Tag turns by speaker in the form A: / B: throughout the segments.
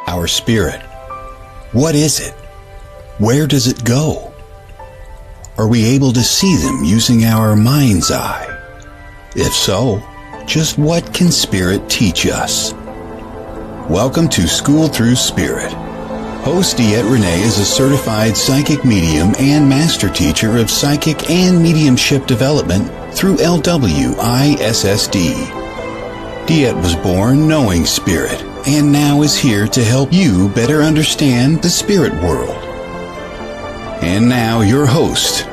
A: Our spirit. What is it? Where does it go? Are we able to see them using our mind's eye? If so, just what can spirit teach us? Welcome to School Through Spirit. Host DeEtte Renee is a certified psychic medium and master teacher of psychic and mediumship development through LWISSD. DeEtte was born knowing spirit and now is here to help you better understand the spirit world. And now your host,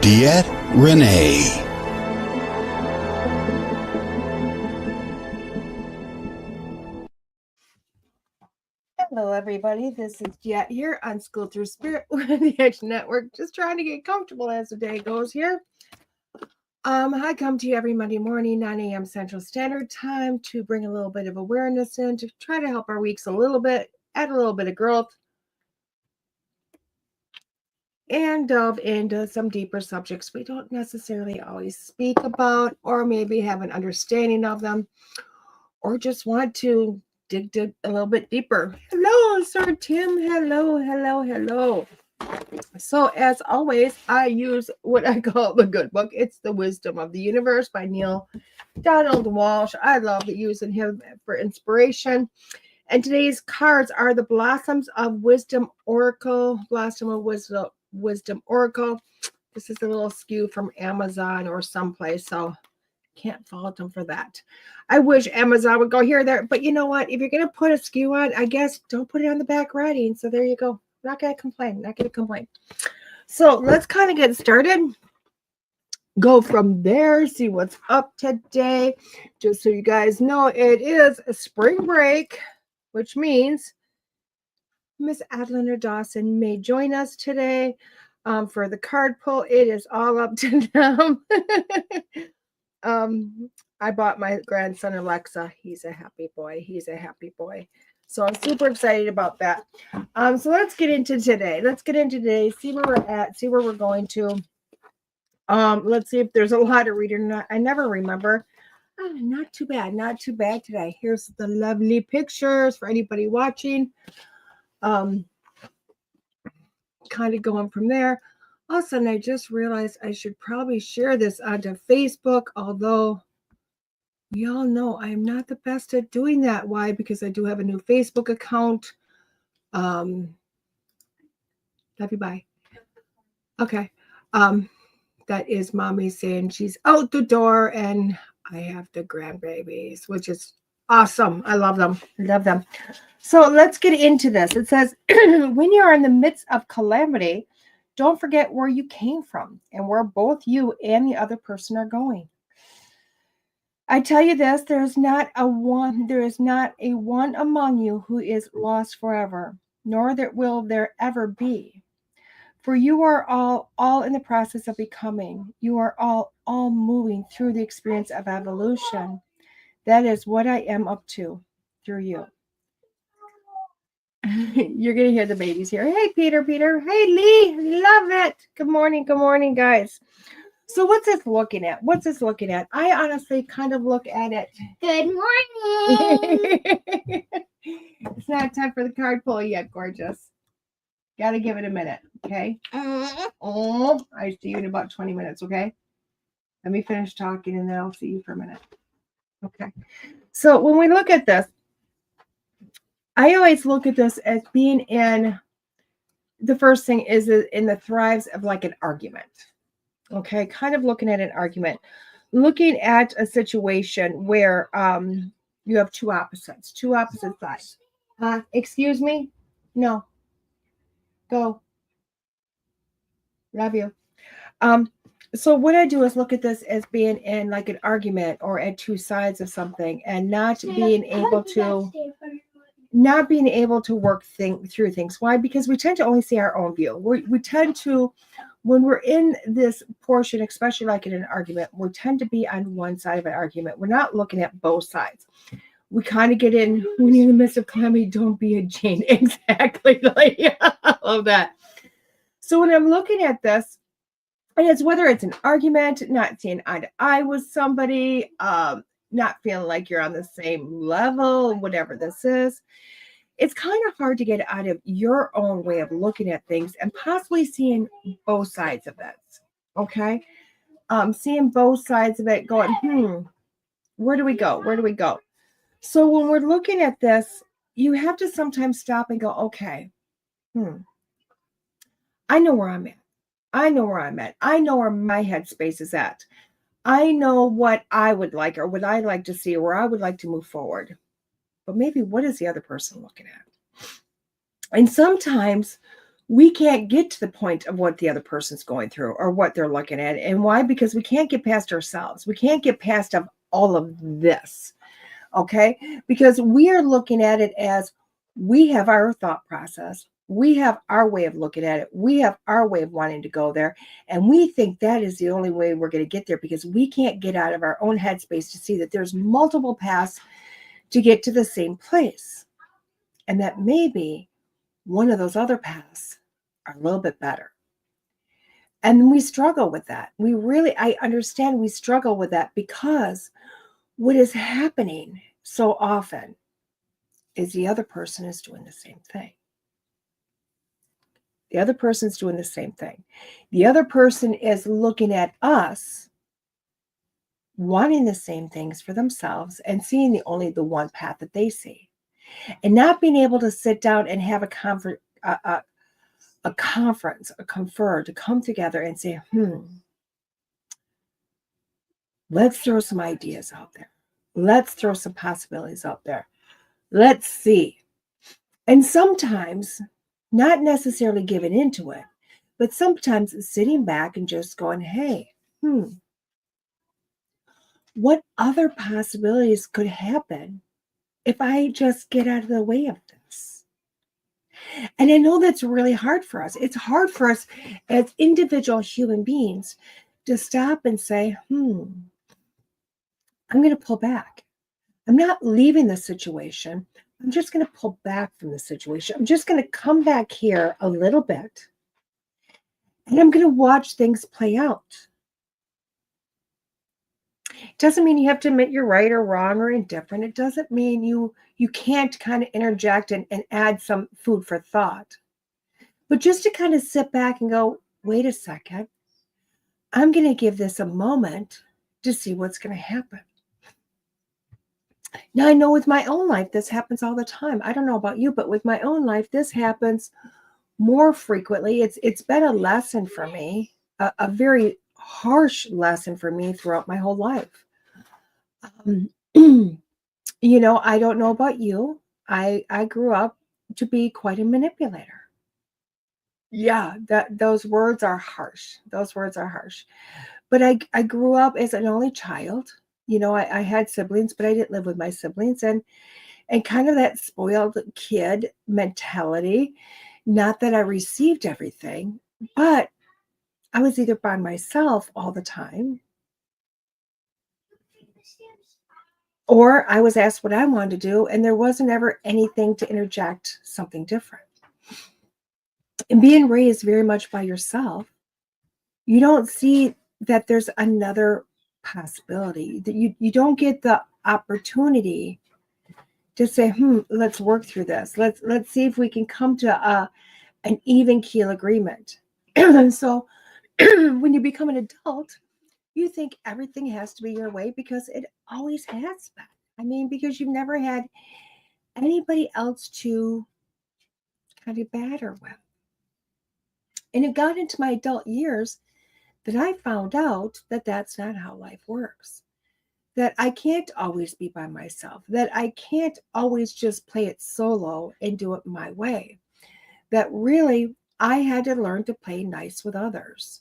A: DeEtte Renee.
B: Hello, everybody. This is DeEtte here on School Through Spirit with the Edge Network. Just trying to get comfortable as the day goes here. I come to you every Monday morning, 9 a.m. Central Standard Time, to bring a little bit of awareness in, to try to help our weeks a little bit, add a little bit of growth, and delve into some deeper subjects we don't necessarily always speak about, or maybe have an understanding of them, or just want to dig a little bit deeper. Hello, Sir Tim. Hello. So, as always, I use what I call the good book. It's The Wisdom of the Universe by Neil Donald Walsh. I love using him for inspiration. And today's cards are the Blossoms of Wisdom Oracle. Blossom of Wisdom Oracle. This is a little skew from Amazon or someplace, so can't fault them for that. I wish Amazon would go here or there, but you know what? If you're going to put a skew on, I guess don't put it on the back writing. So there you go. Not going to complain. So let's kind of get started. Go from there, see what's up today. Just so you guys know, it is a spring break, which means Miss Adliner Dawson may join us today for the card pull. It is all up to them. I bought my grandson Alexa. He's a happy boy. So I'm super excited about that. So let's get into today. See where we're at, see where we're going to. Let's see if there's a lot of reading or not. I never remember. Not too bad today. Here's the lovely pictures for anybody watching. Kind of going from there. All of a sudden, I just realized I should probably share this onto Facebook, although we all know I am not the best at doing that. Why? Because I do have a new Facebook account. Love you, bye. Okay. That is mommy saying she's out the door and I have the grandbabies, which is awesome. I love them. So let's get into this. It says, when you're in the midst of calamity, don't forget where you came from and where both you and the other person are going. I tell you this, there is not a one among you who is lost forever, nor will there ever be. For you are all in the process of becoming. You are all moving through the experience of evolution. That is what I am up to through you. You're going to hear the babies here. Hey, Peter. Hey, Lee. Love it. Good morning, guys. So what's this looking at? I honestly kind of look at it.
C: Good morning.
B: It's not time for the card pull yet, gorgeous. Got to give it a minute, okay? Oh, I see you in about 20 minutes, okay? Let me finish talking and then I'll see you for a minute. Okay. So when we look at this, I always look at this as being in, the first thing is in the thrives of like an argument. Okay, kind of looking at an argument, looking at a situation where you have two opposite sides. Excuse me? No. Go. Love you. So what I do is look at this as being in like an argument or at two sides of something and not being able to work through things. Why? Because we tend to only see our own view. We tend to, when we're in this portion, especially like in an argument, we tend to be on one side of an argument. We're not looking at both sides. We kind of get in, when you're in the midst of calamity, don't be a Jane. Exactly. I love that. So when I'm looking at this, and it's whether it's an argument, not seeing eye to eye with somebody, not feeling like you're on the same level, whatever this is, it's kind of hard to get out of your own way of looking at things and possibly seeing both sides of it. Okay. Seeing both sides of it going, where do we go? Where do we go? So when we're looking at this, you have to sometimes stop and go, okay, I know where I'm at. I know where I'm at. I know where my headspace is at. I know what I would like or what I like to see or where I would like to move forward. But maybe what is the other person looking at? And sometimes we can't get to the point of what the other person's going through or what they're looking at. And why? Because we can't get past ourselves. We can't get past all of this. Okay? Because we are looking at it as we have our thought process. We have our way of looking at it. We have our way of wanting to go there. And we think that is the only way we're going to get there because we can't get out of our own headspace to see that there's multiple paths to get to the same place. And that maybe one of those other paths are a little bit better. And we struggle with that. I understand we struggle with that because what is happening so often is the other person is doing the same thing. The other person's doing the same thing. The other person is looking at us, wanting the same things for themselves and seeing only the one path that they see. And not being able to sit down and have a conference, to come together and say, let's throw some ideas out there. Let's throw some possibilities out there. Let's see. And sometimes, not necessarily giving into it, but sometimes sitting back and just going, hey, what other possibilities could happen if I just get out of the way of this? And I know that's really hard for us. It's hard for us as individual human beings to stop and say, I'm going to pull back. I'm not leaving the situation. I'm just going to pull back from the situation. I'm just going to come back here a little bit and I'm going to watch things play out. It doesn't mean you have to admit you're right or wrong or indifferent. It doesn't mean you can't kind of interject and add some food for thought. But just to kind of sit back and go, wait a second, I'm going to give this a moment to see what's going to happen. Now, I know with my own life, this happens all the time. I don't know about you, but with my own life, this happens more frequently. It's been a lesson for me, a very harsh lesson for me throughout my whole life. I don't know about you. I grew up to be quite a manipulator. Yeah, those words are harsh. Those words are harsh. But I grew up as an only child. I had siblings, but I didn't live with my siblings. And kind of that spoiled kid mentality. Not that I received everything, but I was either by myself all the time, or I was asked what I wanted to do, and there wasn't ever anything to interject something different. And being raised very much by yourself, you don't see that there's another possibility, that you don't get the opportunity to say, let's work through this. Let's see if we can come to an even keel agreement. And so when you become an adult, you think everything has to be your way because it always has been. I mean, because you've never had anybody else to kind of batter with. And it got into my adult years that I found out that that's not how life works. That I can't always be by myself. That I can't always just play it solo and do it my way. That really I had to learn to play nice with others.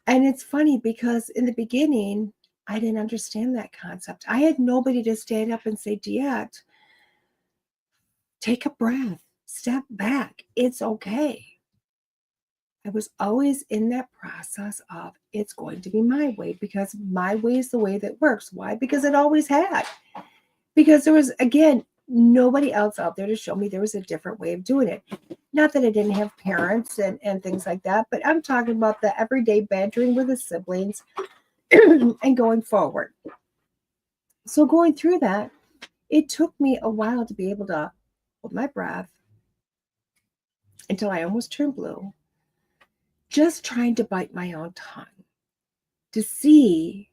B: And it's funny because in the beginning, I didn't understand that concept. I had nobody to stand up and say, DeEtte, take a breath, step back. It's okay. I was always in that process of it's going to be my way because my way is the way that works. Why? Because it always had. Because there was, again, nobody else out there to show me there was a different way of doing it. Not that I didn't have parents and things like that, but I'm talking about the everyday bantering with the siblings and going forward. So going through that, it took me a while to be able to hold my breath until I almost turned blue, just trying to bite my own tongue to see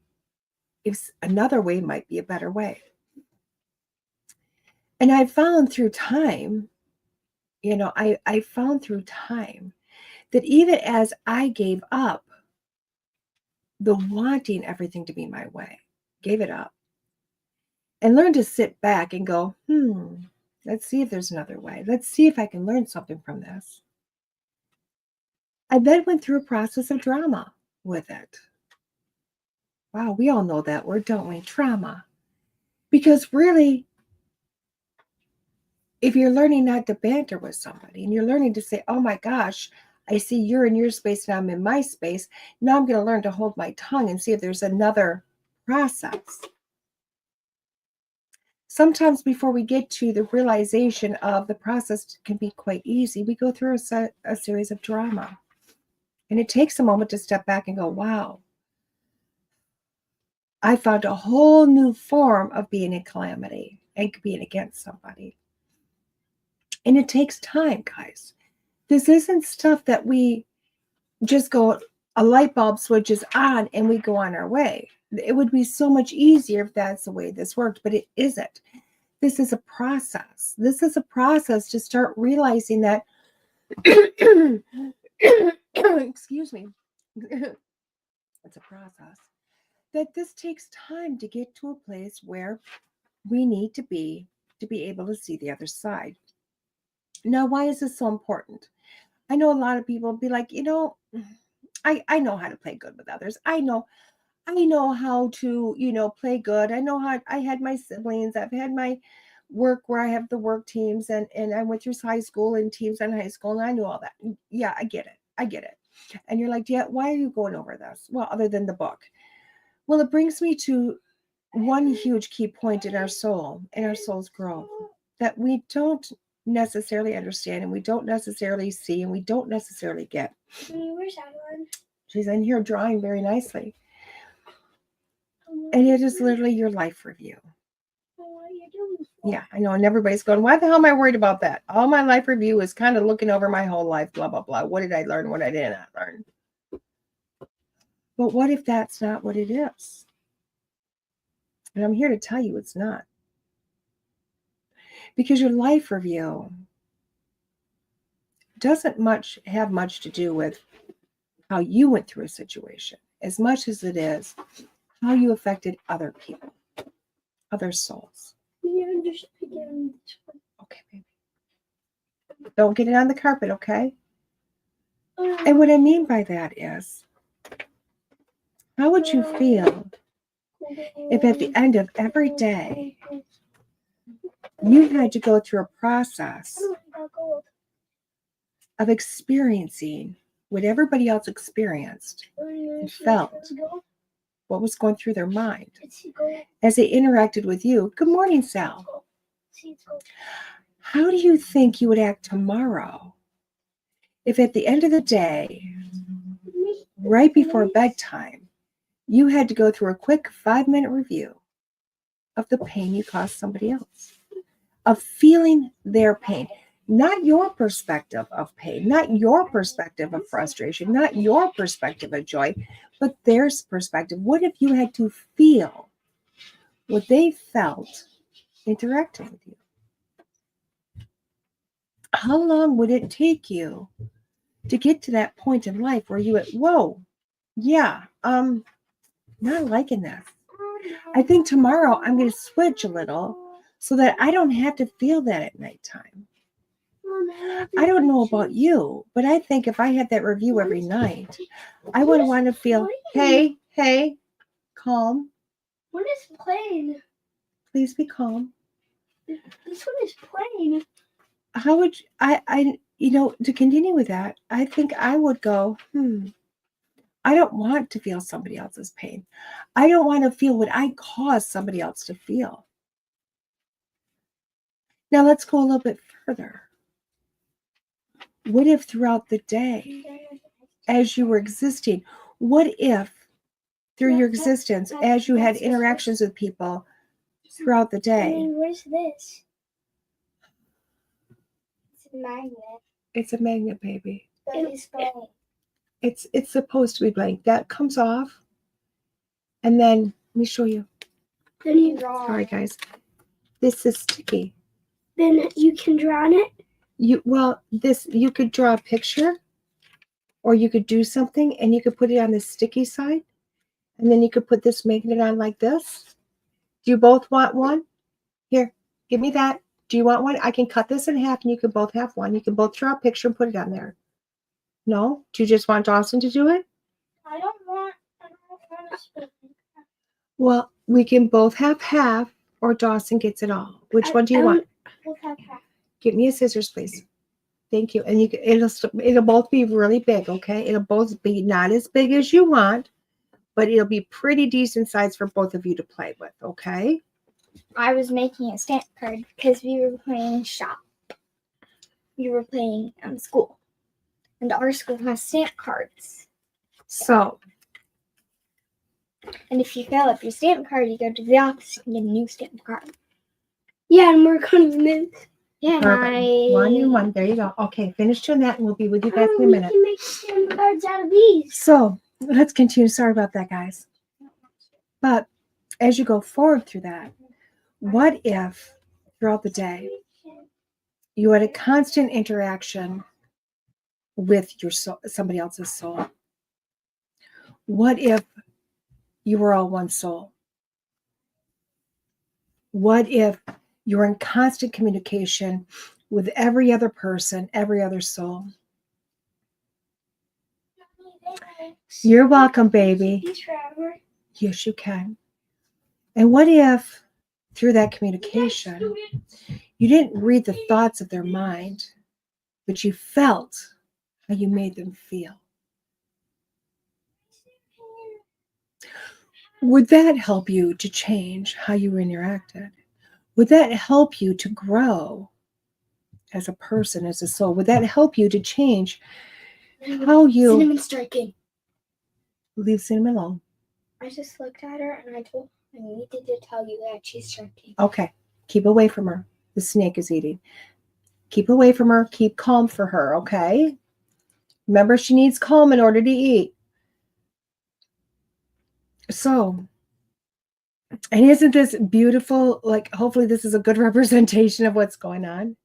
B: if another way might be a better way. And I found through time, I found through time that even as I gave up the wanting everything to be my way, gave it up, and learned to sit back and go, let's see if there's another way. Let's see if I can learn something from this. I then went through a process of drama with it. Wow, we all know that word, don't we? Trauma. Because really, if you're learning not to banter with somebody and you're learning to say, oh my gosh, I see you're in your space and I'm in my space. Now I'm going to learn to hold my tongue and see if there's another process. Sometimes before we get to the realization of the process can be quite easy, we go through a series of drama. And it takes a moment to step back and go, wow, I found a whole new form of being in calamity and being against somebody. And it takes time, guys. This isn't stuff that we just go, a light bulb switches on and we go on our way. It would be so much easier if that's the way this worked, but it isn't. This is a process. This is a process to start realizing that, excuse me, it's a process, that this takes time to get to a place where we need to be able to see the other side. Now, why is this so important? I know a lot of people be like, I know how to play good with others. I know how to, play good. I know how I had my siblings. I've had my work where I have the work teams and I went through high school and teams in high school and I knew all that. Yeah, I get it. And you're like, yeah, why are you going over this? Well, other than the book. Well, it brings me to one huge key point in our soul's growth, that we don't necessarily understand and we don't necessarily see and we don't necessarily get.
C: Where's Adeline?
B: She's in here drawing very nicely. And it is literally your life review. Yeah, I know. And everybody's going, why the hell am I worried about that? All my life review is kind of looking over my whole life, blah, blah, blah. What did I learn? What I did not learn? But what if that's not what it is? And I'm here to tell you it's not. Because your life review doesn't have much to do with how you went through a situation, as much as it is how you affected other people, other souls.
C: Yeah, just begin.
B: Okay, baby. Don't get it on the carpet, okay? And what I mean by that is, how would you feel if at the end of every day you had to go through a process of experiencing what everybody else experienced and felt, what was going through their mind as they interacted with you? Good morning, Sal. How do you think you would act tomorrow if at the end of the day, right before bedtime, you had to go through a quick 5-minute review of the pain you caused somebody else, of feeling their pain, not your perspective of pain, not your perspective of frustration, not your perspective of joy, but their perspective? What if you had to feel what they felt interacting with you? How long would it take you to get to that point in life where you went, whoa, yeah, not liking this. I think tomorrow I'm going to switch a little so that I don't have to feel that at nighttime. I don't know about you, but I think if I had that review every night, I would want to feel, hey, calm.
C: What is plain?
B: Please be calm.
C: This one is plain.
B: How would to continue with that, I think I would go, I don't want to feel somebody else's pain. I don't want to feel what I caused somebody else to feel. Now let's go a little bit further. What if throughout the day, as you were existing, what if through your existence, as you had interactions with people throughout the day,
C: What is this? magnet.
B: It's a magnet, baby.
C: But it's blank.
B: It's supposed to be blank. That comes off. And then, let me show you.
C: Then you draw.
B: Sorry, guys. This is sticky.
C: Then you can draw on it.
B: You could draw a picture, or you could do something, and you could put it on the sticky side, and then you could put this magnet on like this. Do you both want one? Here, give me that. Do you want one? I can cut this in half, and you can both have one. You can both draw a picture and put it on there. No? Do you just want Dawson to do it?
C: I don't want to split.
B: Well, we can both have half, or Dawson gets it all. Which one do you want?
C: Both have half.
B: Give me a scissors, please. Thank you. And it'll both be really big, okay? It'll both be not as big as you want, but it'll be pretty decent size for both of you to play with, okay?
D: I was making a stamp card because we were playing shop. We were playing school. And our school has stamp cards.
B: So,
D: And if you fill up your stamp card, you go to the office and get a new stamp card.
C: Yeah, and we're going to move.
D: Yeah, and
B: perfect. One and one. There you go. Okay, finish doing that, and we'll be with you guys in a minute.
C: We can make stamp cards out of these.
B: So, let's continue. Sorry about that, guys. But as you go forward through that, what if throughout the day you had a constant interaction with your soul, somebody else's soul? What if you were all one soul? What if you're in constant communication with every other person, every other soul? You're welcome, baby.
C: These forever.
B: Yes, you can. And what if through that communication, you didn't read the thoughts of their mind, but you felt how you made them feel? Would that help you to change how you interacted? Would that help you to grow as a person, as a soul? Would that help you to change how you
D: Cinnamon striking.
B: leave cinnamon alone?
D: I just looked at her and I needed to tell you that she's striking.
B: Okay, keep away from her. The snake is eating. Keep away from her. Keep calm for her, okay? Remember, she needs calm in order to eat. So, and isn't this beautiful? Like, hopefully this is a good representation of what's going on.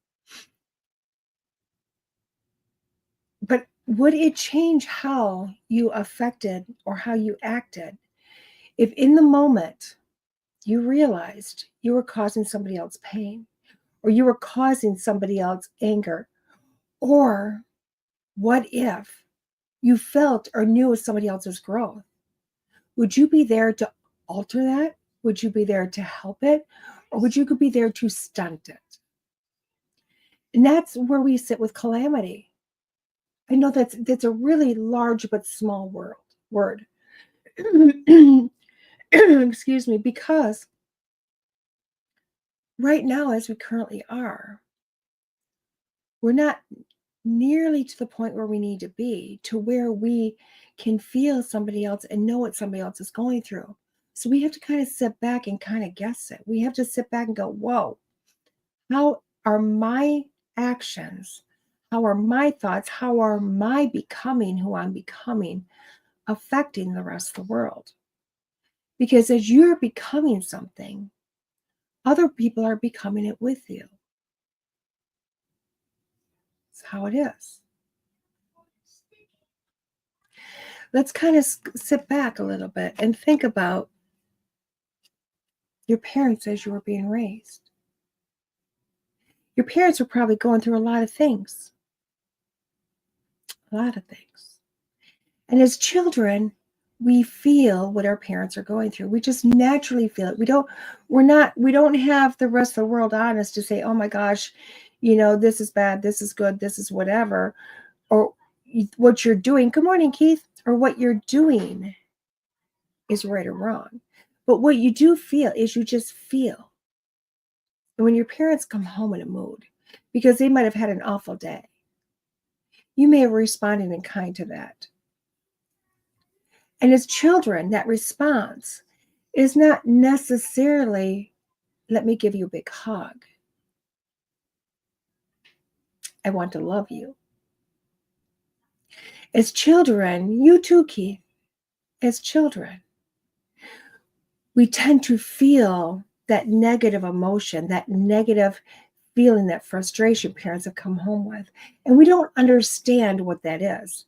B: But would it change how you affected or how you acted if in the moment you realized you were causing somebody else pain, or you were causing somebody else anger? Or what if you felt or knew somebody else's growth? Would you be there to alter that? Would you be there to help it? Or would you be there to stunt it? And that's where we sit with calamity. I know that's a really large but small word. Excuse me, because right now, as we currently are, we're not nearly to the point where we need to be, to where we can feel somebody else and know what somebody else is going through. So we have to kind of sit back and kind of guess it. We have to sit back and go, whoa, how are my actions? How are my thoughts? How are my becoming who I'm becoming affecting the rest of the world? Because as you're becoming something, other people are becoming it with you. That's how it is. Let's kind of sit back a little bit and think about your parents as you were being raised. Your parents were probably going through a lot of things. A lot of things. And as children, we feel what our parents are going through. We just naturally feel it. We don't have the rest of the world on us to say, oh my gosh, this is bad, this is good, this is whatever. Or what you're doing, good morning, Keith, or what you're doing is right or wrong. But what you do feel is you just feel. And when your parents come home in a mood, because they might have had an awful day, you may have responded in kind to that. And as children, that response is not necessarily, let me give you a big hug. I want to love you. As children, you too, Keith, as children, we tend to feel that negative emotion, that negative feeling, that frustration parents have come home with. And we don't understand what that is.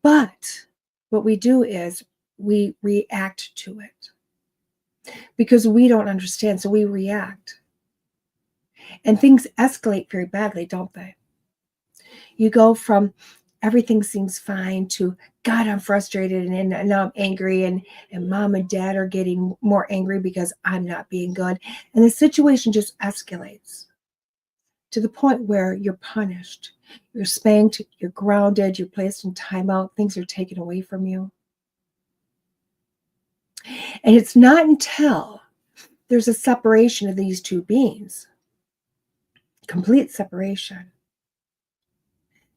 B: But what we do is we react to it because we don't understand. So we react. And things escalate very badly, don't they? You go from everything seems fine to, God, I'm frustrated and now I'm angry, and mom and dad are getting more angry because I'm not being good. And the situation just escalates to the point where you're punished, you're spanked, you're grounded, you're placed in timeout, things are taken away from you. And it's not until there's a separation of these two beings, complete separation,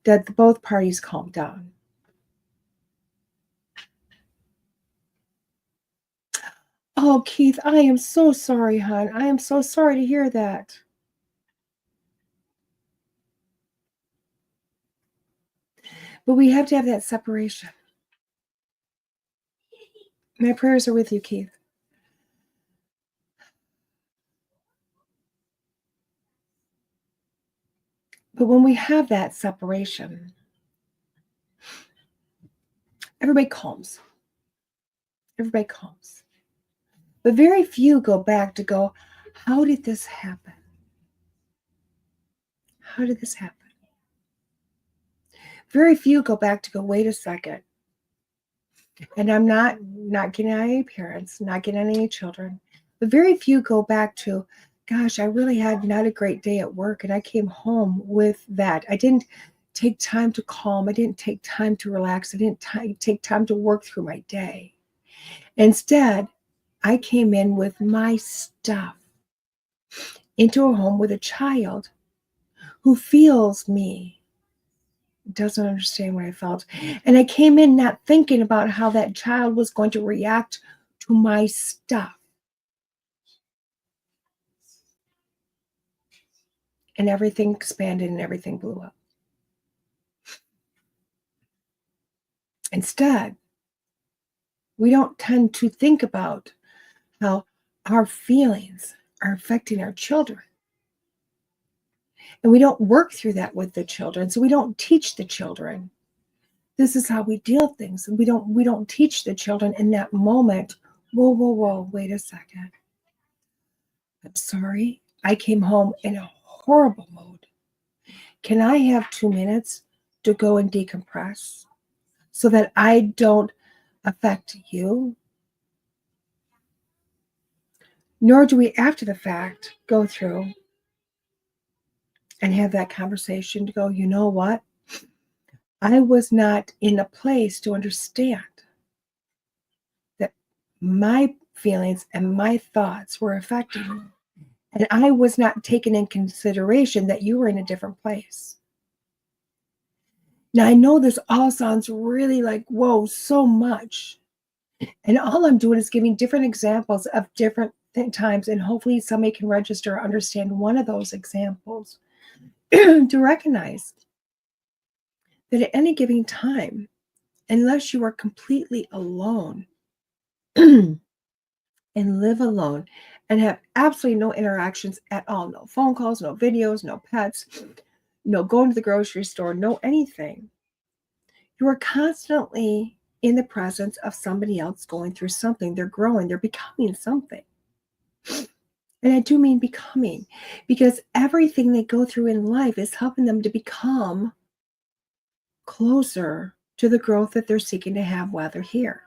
B: that both parties calm down. Oh, Keith, I am so sorry, hon. I am so sorry to hear that. But we have to have that separation. My prayers are with you, Keith. But when we have that separation, everybody calms. Everybody calms. But very few go back to go, how did this happen? How did this happen? Very few go back to go, wait a second. And I'm not getting at any parents, not getting at any children, but very few go back to, gosh, I really had not a great day at work, and I came home with that. I didn't take time to calm. I didn't take time to relax. I didn't take time to work through my day. Instead, I came in with my stuff into a home with a child who feels me, doesn't understand what I felt. And I came in not thinking about how that child was going to react to my stuff. And everything expanded and everything blew up. Instead, we don't tend to think about how our feelings are affecting our children. And we don't work through that with the children. So we don't teach the children, this is how we deal with things. And we don't teach the children in that moment, whoa, wait a second. I'm sorry. I came home in a horrible mood. Can I have 2 minutes to go and decompress so that I don't affect you? Nor do we, after the fact, go through and have that conversation to go, you know what? I was not in a place to understand that my feelings and my thoughts were affecting you. And I was not taking in consideration that you were in a different place. Now, I know this all sounds really like, whoa, so much. And all I'm doing is giving different examples of different times. And hopefully somebody can register or understand one of those examples to recognize that at any given time, unless you are completely alone and live alone and have absolutely no interactions at all, no phone calls, no videos, no pets, no going to the grocery store, no anything, you are constantly in the presence of somebody else going through something. They're growing, they're becoming something. And I do mean becoming, because everything they go through in life is helping them to become closer to the growth that they're seeking to have while they're here.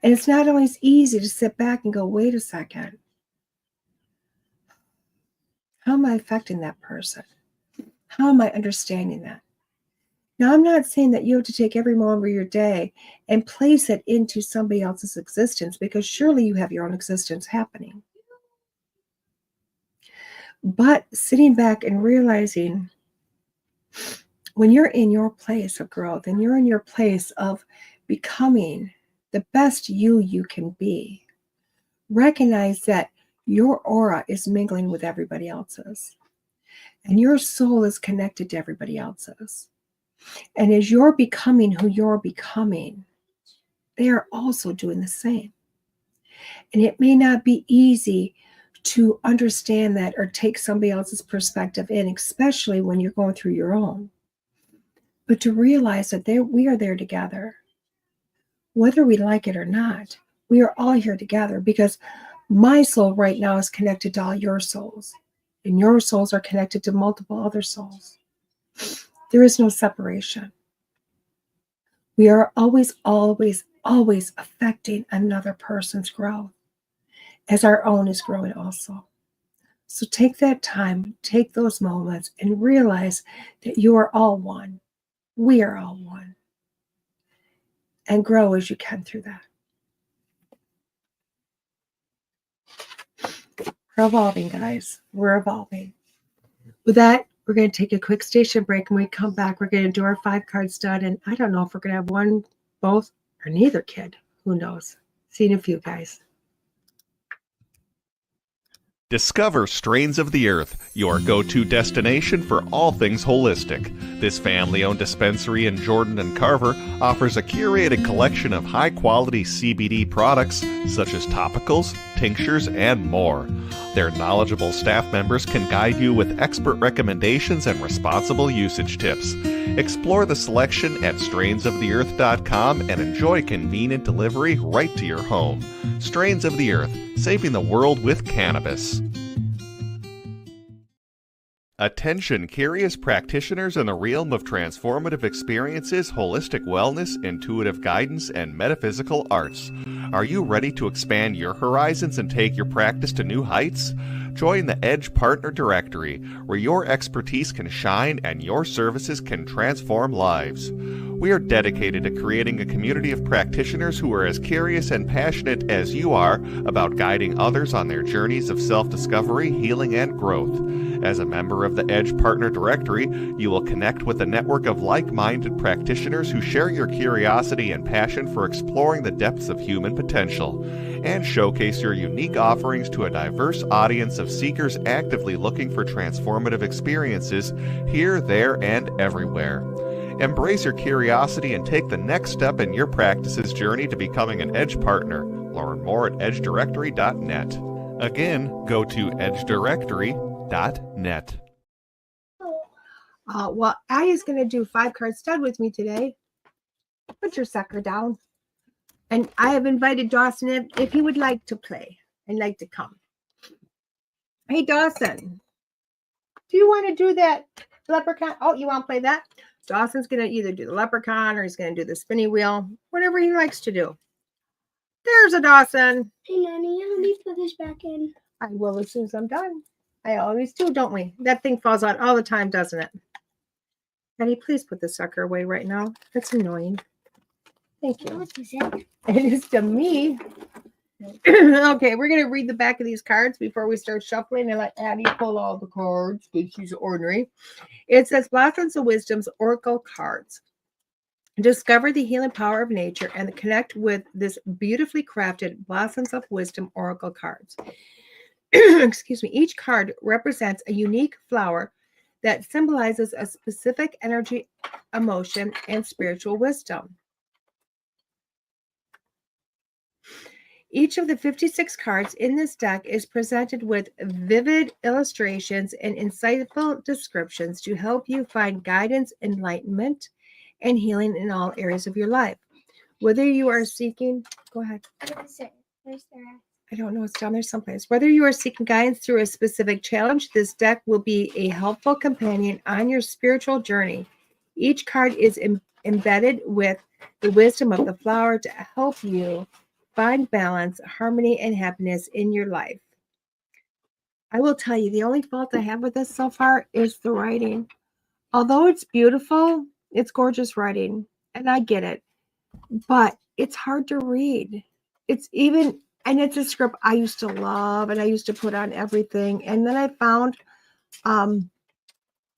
B: And it's not always easy to sit back and go, wait a second. How am I affecting that person? How am I understanding that? Now, I'm not saying that you have to take every moment of your day and place it into somebody else's existence, because surely you have your own existence happening. But sitting back and realizing when you're in your place of growth and you're in your place of becoming the best you can be, recognize that your aura is mingling with everybody else's. And your soul is connected to everybody else's. And as you're becoming who you're becoming, they are also doing the same. And it may not be easy to understand that or take somebody else's perspective in, especially when you're going through your own. But to realize that we are there together. Whether we like it or not, we are all here together, because my soul right now is connected to all your souls. And your souls are connected to multiple other souls. There is no separation. We are always, always, always affecting another person's growth as our own is growing also. So take that time, take those moments, and realize that you are all one. We are all one. And grow as you can through that. We're evolving, guys. We're evolving. With that, we're going to take a quick station break. And when we come back, we're going to do our 5-card stud. And I don't know if we're going to have one, both, or neither kid. Who knows? See you in a few, guys.
E: Discover Strains of the Earth, your go-to destination for all things holistic. This family-owned dispensary in Jordan and Carver offers a curated collection of high-quality CBD products such as topicals, tinctures, and more. Their knowledgeable staff members can guide you with expert recommendations and responsible usage tips. Explore the selection at strainsoftheearth.com and enjoy convenient delivery right to your home. Strains of the Earth, saving the world with cannabis. Attention curious practitioners in the realm of transformative experiences, holistic wellness, intuitive guidance, and metaphysical arts. Are you ready to expand your horizons and take your practice to new heights? Join the Edge Partner Directory, where your expertise can shine and your services can transform lives. We are dedicated to creating a community of practitioners who are as curious and passionate as you are about guiding others on their journeys of self-discovery, healing, and growth. As a member of the Edge Partner Directory, you will connect with a network of like-minded practitioners who share your curiosity and passion for exploring the depths of human potential, and showcase your unique offerings to a diverse audience of seekers actively looking for transformative experiences here, there, and everywhere. Embrace your curiosity and take the next step in your practice's journey to becoming an Edge Partner. Learn more at edgedirectory.net. Again, go to edgedirectory.net.
B: Well, Addie's going to do 5-card stud with me today. Put your sucker down. And I have invited Dawson if he would like to play and like to come. Hey, Dawson, do you want to do that leprechaun? Oh, you want to play that? Dawson's going to either do the leprechaun or he's going to do the spinny wheel, whatever he likes to do. There's a Dawson.
C: Hey, Nanny, let me put this back in.
B: I will as soon as I'm done. I always do, don't we? That thing falls out all the time, doesn't it? Daddy, please put the sucker away right now. That's annoying. Thank you.
C: What is it?
B: It is to me. Okay, we're going to read the back of these cards before we start shuffling and let Addie pull all the cards because she's ornery. It says Blossoms of Wisdom's Oracle cards. Discover the healing power of nature and connect with this beautifully crafted Blossoms of Wisdom Oracle cards. Excuse me. Each card represents a unique flower that symbolizes a specific energy, emotion, and spiritual wisdom. Each of the 56 cards in this deck is presented with vivid illustrations and insightful descriptions to help you find guidance, enlightenment, and healing in all areas of your life. Whether you are seeking, go ahead.
D: Where's their
B: I don't know, it's down there someplace. Whether you are seeking guidance through a specific challenge, this deck will be a helpful companion on your spiritual journey. Each card is embedded with the wisdom of the flower to help you find balance, harmony, and happiness in your life. I will tell you, the only fault I have with this so far is the writing. Although it's beautiful, it's gorgeous writing, and I get it, but it's hard to read. It's a script I used to love, and I used to put on everything, and then I found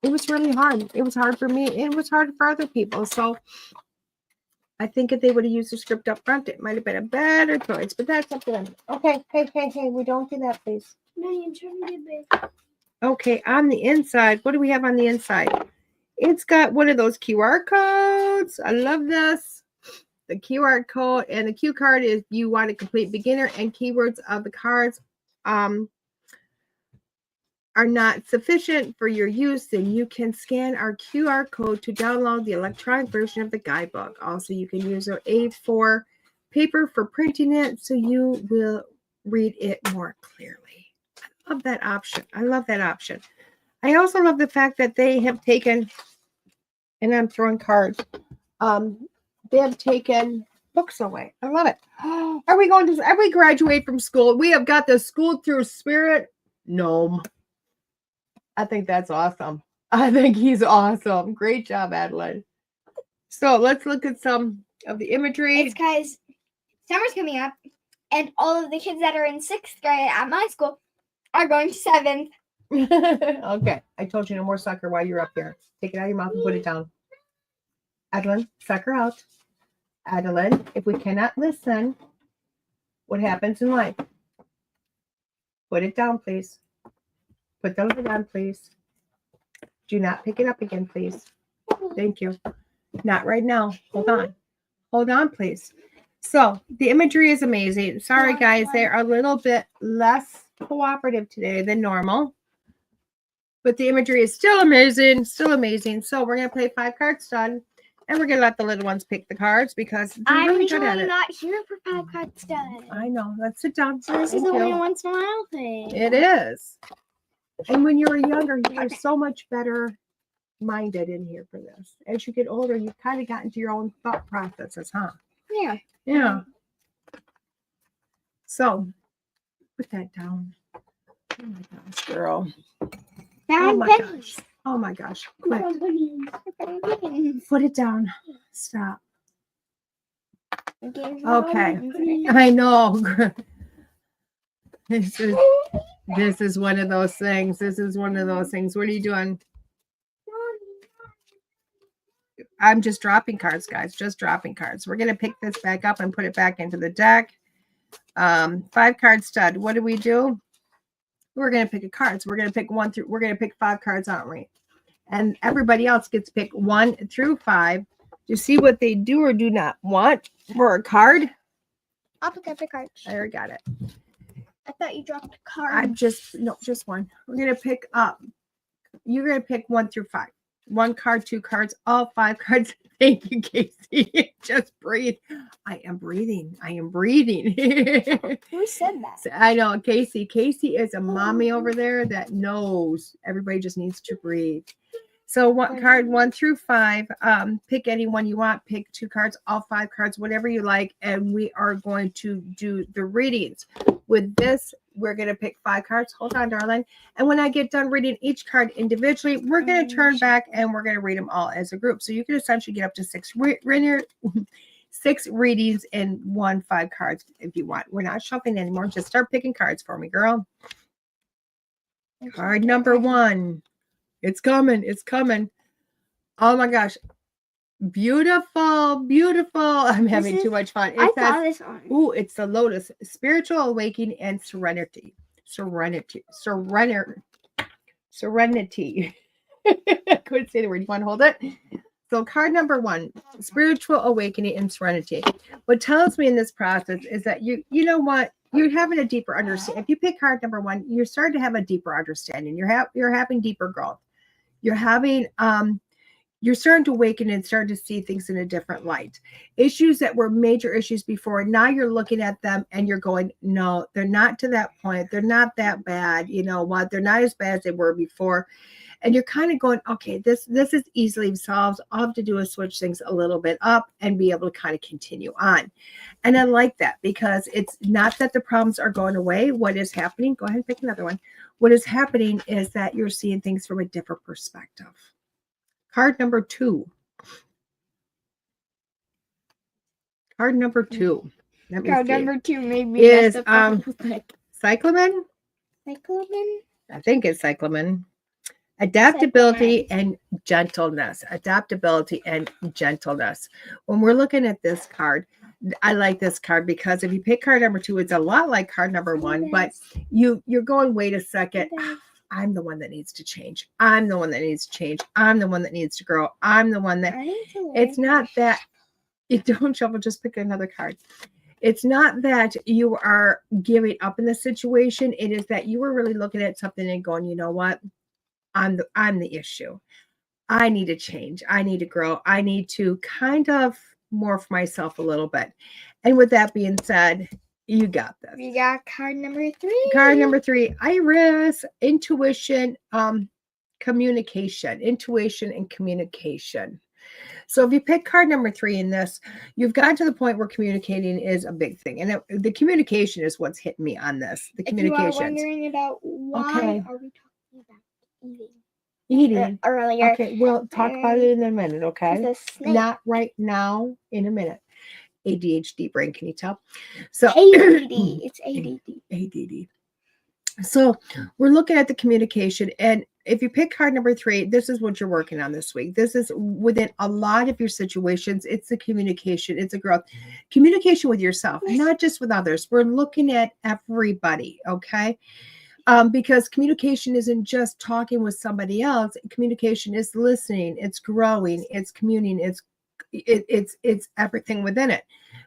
B: it was really hard. It was hard for me. It was hard for other people, so I think if they would have used the script up front, it might have been a better choice, but that's up to them. Okay, hey, we don't do that, please.
C: Nanny, I'm trying to get big.
B: Okay, on the inside, what do we have on the inside? It's got one of those QR codes. I love this. The QR code, and the cue card is you want to complete beginner and keywords of the cards are not sufficient for your use, then you can scan our QR code to download the electronic version of the guidebook. Also, you can use our A4 paper for printing it so you will read it more clearly. I love that option. I love that option. I also love the fact that they have taken, and I'm throwing cards, they have taken books away. I love it. Are we graduate from school? We have got the school through spirit gnome. I think that's awesome. I think he's awesome. Great job, Adeline. So let's look at some of the imagery.
D: It's because summer's coming up, and all of the kids that are in 6th grade at my school are going to 7th.
B: Okay, I told you no more sucker while you're up here. Take it out of your mouth and put it down. Adeline, sucker out. Adeline, if we cannot listen, what happens in life? Put it down, please. Put the lid on, please. Do not pick it up again, please. Thank you. Not right now. Hold on. Hold on, please. So the imagery is amazing. Sorry, guys. They're a little bit less cooperative today than normal. But the imagery is still amazing. Still amazing. So we're going to play 5 card stud. And we're going to let the little ones pick the cards because they're really good at it.
D: I'm not here for 5 card stud.
B: I know. Let's sit down.
D: So this is only a once in a while thing.
B: It is. And when you were younger, you were so much better minded in here for this. As you get older, you kind of got into your own thought processes, huh?
D: Yeah.
B: Yeah. So, put that down. Oh my gosh, girl. Oh my gosh. Oh my gosh. Quick. Put it down. Stop. Okay. I know. This is one of those things. This is one of those things. What are you doing? I'm just dropping cards, guys. Just dropping cards. We're going to pick this back up and put it back into the deck. 5 card stud. What do? We're going to pick a card. So we're going to pick 1 through. We're going to pick 5 cards, aren't we? And everybody else gets to pick 1 through 5 to see what they do or do not want for a card.
D: I'll pick up your card.
B: I already got it.
D: I thought you dropped a card.
B: just 1. We're going to pick up. You're going to pick 1 through 5. 1 card, 2 cards, all 5 cards. Thank you, Casey. Just breathe. I am breathing.
D: Who said that?
B: I know, Casey. Casey is a mommy over there that knows everybody just needs to breathe. So 1 card, 1 through 5. Pick any one you want. Pick 2 cards, all 5 cards, whatever you like. And we are going to do the readings. With this, we're going to pick 5 cards. Hold on, darling. And when I get done reading each card individually, we're going to turn back and we're going to read them all as a group. So you can essentially get up to 6 readings in 1 5 cards if you want. We're not shuffling anymore. Just start picking cards for me, girl. Card number 1. It's coming. It's coming. Oh my gosh. Beautiful. Beautiful. I'm having too much fun.
D: I saw this one.
B: Ooh, it's the Lotus. Spiritual awakening and serenity. Serenity. I couldn't say the word. You want to hold it? So card number 1, spiritual awakening and serenity. What tells me in this process is that you know what? You're having a deeper understanding. If you pick card number 1, you're starting to have a deeper understanding. You're having deeper growth. You're having you're starting to awaken and starting to see things in a different light. Issues that were major issues before, now you're looking at them and you're going, no, they're not to that point. They're not that bad. You know what? They're not as bad as they were before. And you're kind of going, okay, this is easily solved. All I have to do is switch things a little bit up and be able to kind of continue on. And I like that because it's not that the problems are going away. What is happening? Go ahead and pick another one. What is happening is that you're seeing things from a different perspective. Card number 2. Card number 2.
D: Card number 2 made me
B: is
D: cyclamen.
B: cyclamen. I think it's cyclamen. Adaptability and gentleness. Adaptability and gentleness. When we're looking at this card, I like this card because if you pick card number 2, it's a lot like card number 1, but you're going, wait a second. I'm the one that needs to change. I'm the one that needs to change. I'm the one that needs to grow. I'm the one that,
D: I need to learn.
B: it's not that you don't shuffle, just pick another card. It's not that you are giving up in the situation. It is that you are really looking at something and going, you know what? I'm the issue. I need to change. I need to grow. I need to kind of morph myself a little bit. And with that being said, you got this.
D: We got card number 3.
B: Card number 3, Iris, intuition, communication, intuition and communication. So if you pick card number 3 in this, you've gotten to the point where communicating is a big thing. And the communication is what's hitting me on this. The communication.
D: If you are wondering about why
B: Okay.
D: are we talking about eating?
B: Eating.
D: Earlier.
B: Okay, we'll talk about it in a minute, okay?
D: The snake.
B: Not right now, in a minute. ADHD brain, can you tell? So
D: ADD. It's ADD.
B: ADD. So we're looking at the communication, and if you pick card number 3, this is what you're working on this week. This is within a lot of your situations. It's the communication. It's a growth. Communication with yourself, not just with others. We're looking at everybody, okay? Because communication isn't just talking with somebody else. Communication is listening. It's growing. It's communing. It's everything within it.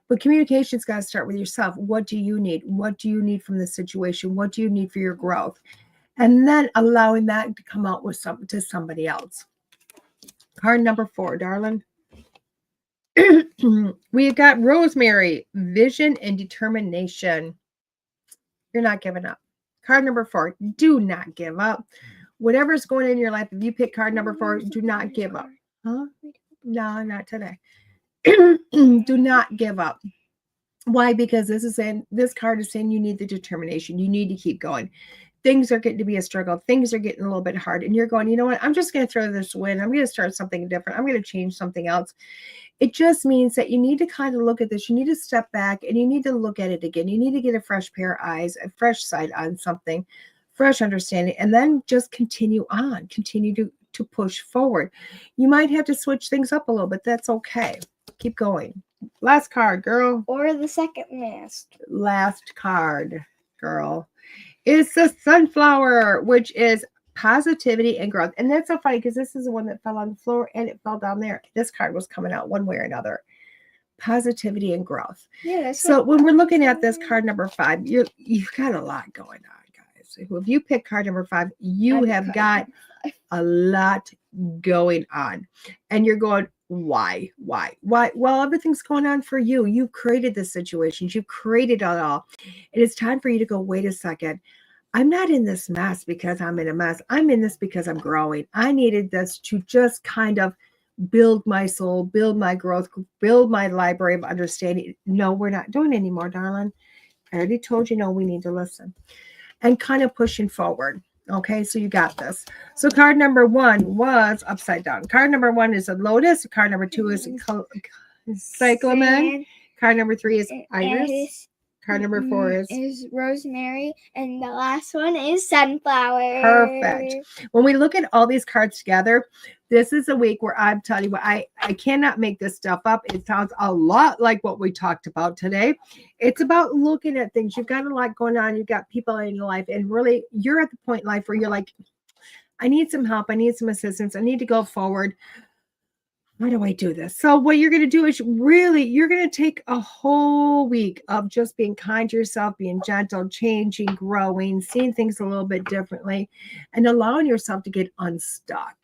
B: But communication's got to start with yourself. What do you need? What do you need from the situation? What do you need for your growth? And then allowing that to come out with to somebody else. Card number 4, darling. We've got Rosemary, vision and determination. You're not giving up. Card number 4, do not give up. Whatever's going in your life, if you pick card number 4, do not give up. Huh? No, not today. Do not give up. Why? Because this card is saying you need the determination. You need to keep going. Things are getting to be a struggle. Things are getting a little bit hard. And you're going, you know what? I'm just going to throw this away. I'm going to start something different. I'm going to change something else. It just means that you need to kind of look at this. You need to step back and you need to look at it again. You need to get a fresh pair of eyes, a fresh sight on something, fresh understanding, and then just continue on. Continue to push forward. You might have to switch things up a little bit. That's okay. Keep going. Last card, girl.
D: Or the second last.
B: Last card, girl. It's the sunflower, which is positivity and growth. And that's so funny because this is the one that fell on the floor and it fell down there. This card was coming out one way or another. Positivity and growth.
D: Yeah.
B: So when we're looking at this card number 5, you've got a lot going on, guys. If you pick card number 5, you have got a lot going on. And you're going, why? Well, everything's going on for you. You created the situations. You created it all. And it's time for you to go, wait a second. I'm not in this mess because I'm in a mess. I'm in this because I'm growing. I needed this to just kind of build my soul, build my growth, build my library of understanding. No, we're not doing it anymore, darling. I already told you, no, we need to listen. And kind of pushing forward. Okay, so you got this. So card number 1 was upside down. Card number 1 is a lotus. Card number 2 is cyclamen. Card number 3 is iris. Card number 4
D: is rosemary, and the last one is sunflower.
B: Perfect. When we look at all these cards together, this is a week where I'm telling you what, I cannot make this stuff up. It sounds a lot like what we talked about today. It's about looking at things. You've got a lot going on. You've got people in your life, and really you're at the point in life where you're like, I need some help. I need some assistance. I need to go forward. How do I do this? So what you're going to do is you're going to take a whole week of just being kind to yourself, being gentle, changing, growing, seeing things a little bit differently, and allowing yourself to get unstuck,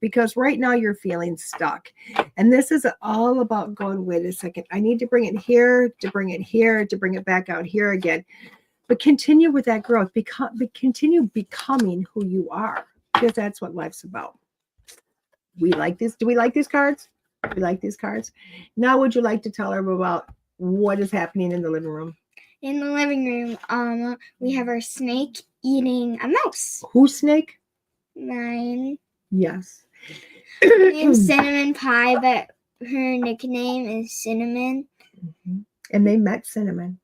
B: because right now you're feeling stuck. And this is all about going, wait a second, I need to bring it here, to bring it here, to bring it back out here again. But continue with that growth, continue becoming who you are, because that's what life's about. We like this. Do we like these cards? We like these cards. Now, would you like to tell her about what is happening in the living room?
D: In the living room, we have our snake eating a mouse.
B: Whose snake?
D: Mine.
B: Yes.
D: And Cinnamon Pie, but her nickname is Cinnamon.
B: Mm-hmm. And they met Cinnamon.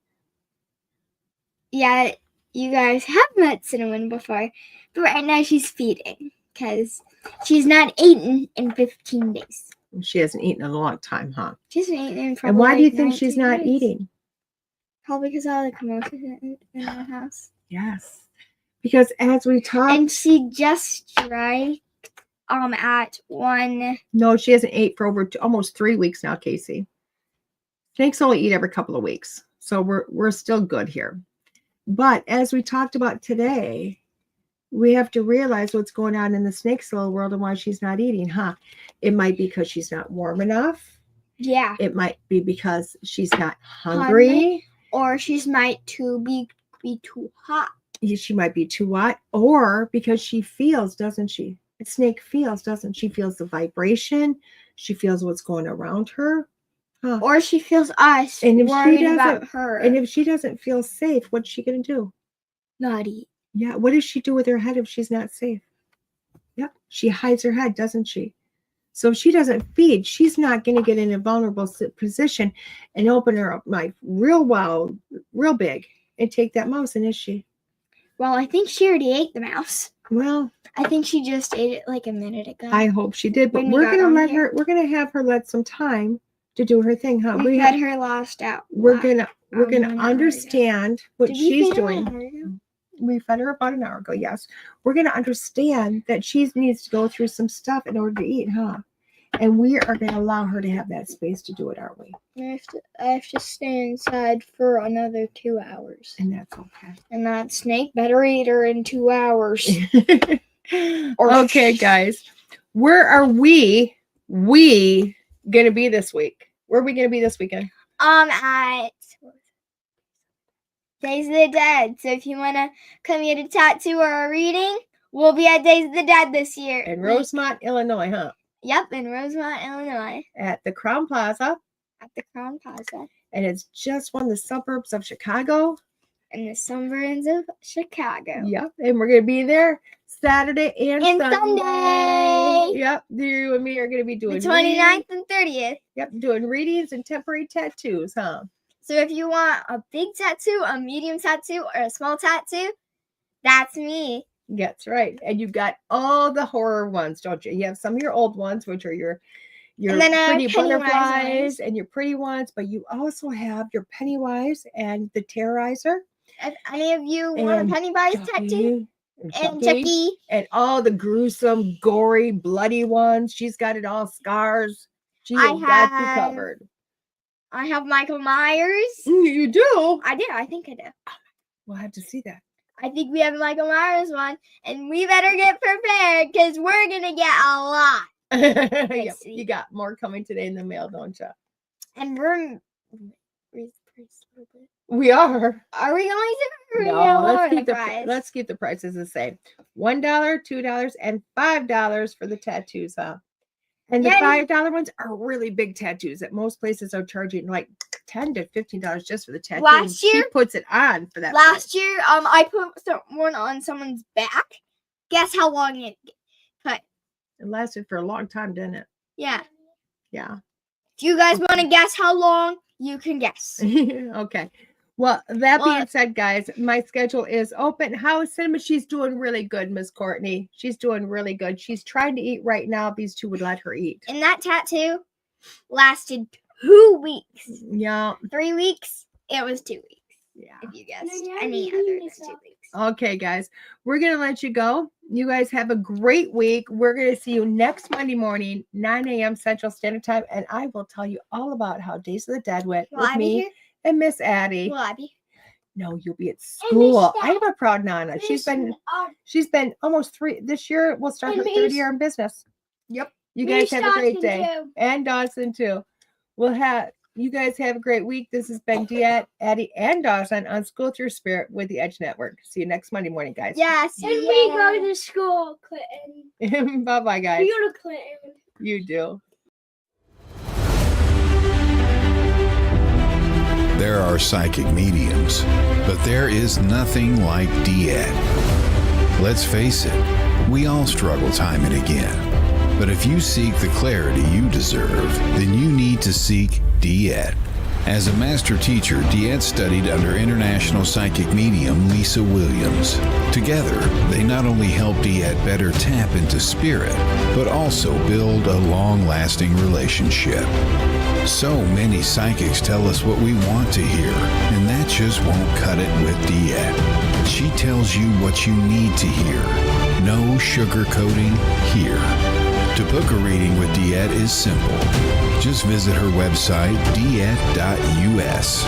D: Yeah, you guys have met Cinnamon before, but right now she's feeding because she's not eaten in 15 days.
B: She hasn't eaten in a long time, huh?
D: She hasn't eaten in probably.
B: And why do you
D: like
B: think she's not
D: days.
B: eating?
D: Probably because of all the commotion in the house.
B: Yes. Because as we talk,
D: And she just striked at 1.
B: no, she hasn't ate for over almost 3 weeks now, Casey. Snakes only eat every couple of weeks. So we're still good here. But as we talked about today, we have to realize what's going on in the snake's little world and why she's not eating, huh? It might be because she's not warm enough.
D: Yeah.
B: It might be because she's not hungry.
D: Or she's might be too hot.
B: She might be too hot. Or because she feels, doesn't she? A snake feels, doesn't she? Feels the vibration. She feels what's going around her. Huh.
D: Or she feels us
B: And if she
D: worried
B: doesn't-
D: about her.
B: And if she doesn't feel safe, what's she going to do?
D: Not eat.
B: Yeah, what does she do with her head if she's not safe? Yep, she hides her head, doesn't she? So if she doesn't feed, she's not going to get in a vulnerable position and open her up like real wild, real big, and take that mouse, and is she?
D: Well, I think she already ate the mouse.
B: Well,
D: I think she just ate it like a minute ago.
B: I hope she did, but
D: When we
B: we're
D: got
B: going to
D: on
B: let
D: here.
B: her, we're going to have her let some time to do her thing, huh?
D: we had her last out.
B: We're going to
D: 1 hour ago.
B: understand what
D: Did we
B: she's
D: feed her
B: doing.
D: 1 hour ago?
B: We fed her about an hour ago, yes. We're going to understand that she needs to go through some stuff in order to eat, huh? And we are going to allow her to have that space to do it, aren't we?
D: I have to stay inside for another 2 hours.
B: And that's okay.
D: And that snake better eat her in 2 hours.
B: Okay, guys. Where are we going to be this week? Where are we going to be this weekend?
D: At Days of the Dead. So if you want to come get a tattoo or a reading, we'll be at Days of the Dead this year.
B: In Rosemont, Illinois, huh?
D: Yep, in Rosemont, Illinois.
B: At the Crown Plaza.
D: At the Crown Plaza.
B: And it's just one of the suburbs of Chicago.
D: In the suburbs of Chicago.
B: Yep. And we're going to be there Saturday and
D: Sunday.
B: Yep. You and me are going to be doing
D: The 29th and 30th.
B: Yep. Doing readings and temporary tattoos, huh?
D: So if you want a big tattoo, a medium tattoo, or a small tattoo, that's me.
B: That's right. And you've got all the horror ones, don't you? You have some of your old ones, which are your
D: And then,
B: pretty
D: Pennywise
B: butterflies
D: ones.
B: and your pretty ones, but you also have your Pennywise and the Terrorizer.
D: If any of you want
B: And
D: a Pennywise tattoo, and Chucky,
B: and all the gruesome, gory, bloody ones. She's got it all, scars. She
D: I
B: has got you
D: have-
B: covered.
D: I have Michael Myers.
B: You do?
D: I do. I think I do.
B: We'll have to see that.
D: I think we have a Michael Myers one, and we better get prepared because we're gonna get a lot.
B: Yep,
D: see.
B: you got more coming today in the mail, don't you?
D: And we're raise the price a little bit.
B: We are.
D: Are we going to?
B: No,
D: lower
B: let's keep the
D: price?
B: let's keep the prices the same. $1, $2, and $5 for the tattoos, huh? And the
D: Yeah,
B: $5 ones are really big tattoos that most places are charging like $10 to $15 just for the tattoo.
D: Last
B: and she
D: year-
B: puts it on for that.
D: Last year, I put one on someone's back. Guess how long it cut?
B: It lasted for a long time, didn't it?
D: Yeah.
B: Yeah.
D: If you guys want to guess how long, you can guess.
B: Okay. Well, that being
D: Well-
B: said, guys, my schedule is open. How is Cinema? She's doing really good, Miss Courtney. She's doing really good. She's trying to eat right now. These two would let her eat.
D: And that tattoo lasted 2 weeks.
B: Yeah.
D: 3 weeks, it was 2 weeks.
B: Yeah.
D: If you guessed
C: yeah,
D: any
C: you
D: other
C: did
D: than
C: this
D: 2
C: up.
D: weeks.
B: Okay, guys, we're going to let you go. You guys have a great week. We're going to see you next Monday morning, 9 a.m. Central Standard Time, and I will tell you all about how Days of the Dead went
D: Will
B: with
D: I be
B: me
D: here?
B: and Miss Addie.
D: Will I be?
B: No, you'll be at
C: And Miss
B: school.
C: Steph.
B: I'm a proud Nana. She's been almost 3 this year. We'll start
C: And
B: her third
C: Miss-
B: year in business.
C: Yep.
B: You guys have a great day. And Dawson too. You guys have a great week. This has been DeEtte, Addie, and Dawson on School Through Spirit with the Edge Network. See you next Monday morning, guys.
D: Yes.
C: And we go to school, Clinton.
B: Bye-bye, guys.
C: We go to Clinton.
B: You do.
A: There are psychic mediums, but there is nothing like DeEtte. Let's face it, we all struggle time and again. But if you seek the clarity you deserve, then you need to seek DeEtte. As a master teacher, DeEtte studied under international psychic medium Lisa Williams. Together, they not only help DeEtte better tap into spirit, but also build a long-lasting relationship. So many psychics tell us what we want to hear, and that just won't cut it with DeEtte. She tells you what you need to hear. No sugarcoating here. To book a reading with DeEtte is simple. Just visit her website, DeEtte.us.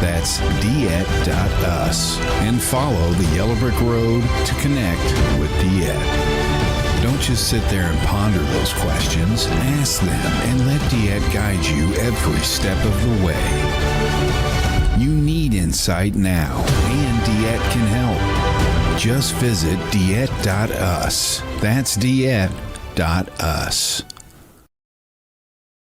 A: That's DeEtte.us. And follow the Yellow Brick Road to connect with DeEtte. Don't just sit there and ponder those questions. Ask them and let DeEtte guide you every step of the way. You need insight now, and DeEtte can help. Just visit DeEtte.us. That's DeEtte.us.